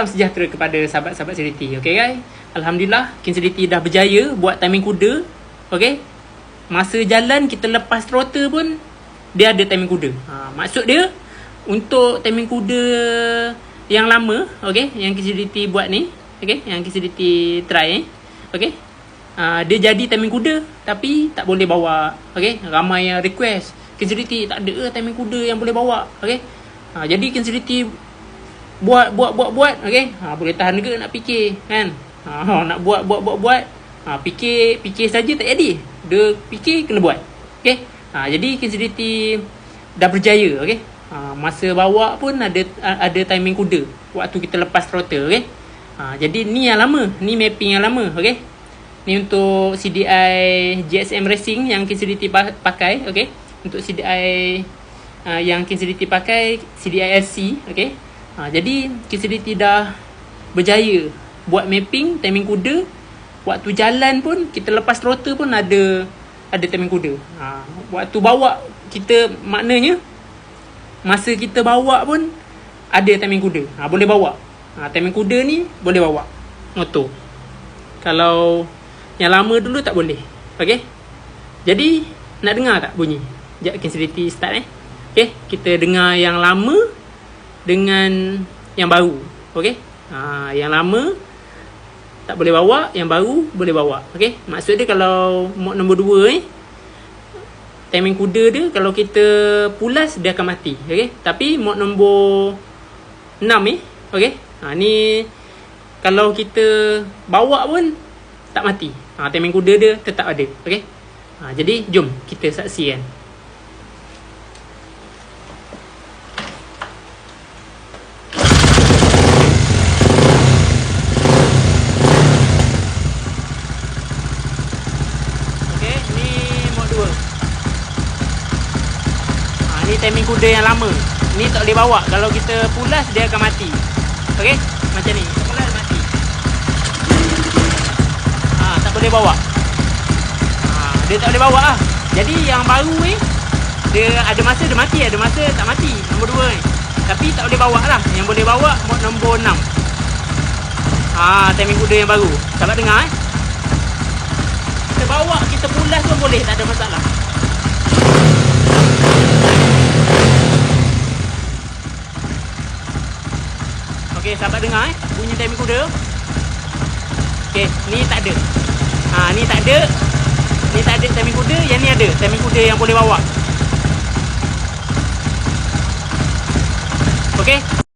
Salam sejahtera kepada sahabat-sahabat Sediti. Okay guys, Alhamdulillah King Sediti dah berjaya buat timing kuda. Okay, masa jalan kita lepas throttle pun dia ada timing kuda. Maksud dia untuk timing kuda yang lama, okay, yang King Sediti buat ni, okay, yang King Sediti try okay, dia jadi timing kuda tapi tak boleh bawa. Okay, ramai yang request, King Sediti tak ada timing kuda yang boleh bawa. Okay, jadi King Sediti buat, okey. Boleh tahan ke nak fikir kan. Nak buat. Fikir saja tak jadi. Dia fikir kena buat. Okey. Jadi King Sediti dah berjaya, okey. Masa bawa pun ada timing kuda waktu kita lepas throttle, okey. Jadi ni yang lama, ni mapping yang lama, okey. Ni untuk CDI GSM Racing yang King Sediti pakai, okey. Untuk CDI yang King Sediti pakai CDI LC, okey. Jadi King Sediti dah berjaya buat mapping timing kuda. Waktu jalan pun kita lepas throttle pun ada timing kuda. Waktu bawa kita, maknanya masa kita bawa pun ada timing kuda. Boleh bawa. Timing kuda ni boleh bawa motor. Kalau yang lama dulu tak boleh. Okey. Jadi nak dengar tak bunyi? Sekejap King Sediti start Okey, kita dengar yang lama dengan yang baru. Okey. Yang lama tak boleh bawa, yang baru boleh bawa. Okey. Maksud dia kalau mod nombor 2 timing kuda dia kalau kita pulas dia akan mati. Okey. Tapi mod nombor 6 okey. Ni kalau kita bawa pun tak mati. Timing kuda dia tetap ada. Okey. Jadi jom kita saksikan. Ni timing kuda yang lama. Ni tak boleh bawa. Kalau kita pulas dia akan mati. Okey, macam ni. Pulas mati. Tak boleh bawa. Dia tak boleh bawa lah. Jadi yang baru dia ada masa dia mati, ada masa tak mati. Nombor 2 tapi tak boleh bawa lah. Yang boleh bawa mod nombor 6. Timing kuda yang baru. Sahabat dengar Kita bawa, kita pulas pun boleh, tak ada masalah. Okey, sahabat dengar bunyi timing kuda. Okey, ni tak ada. Ni tak ada. Ni tak ada timing kuda, yang ni ada timing kuda yang boleh bawa. Okey.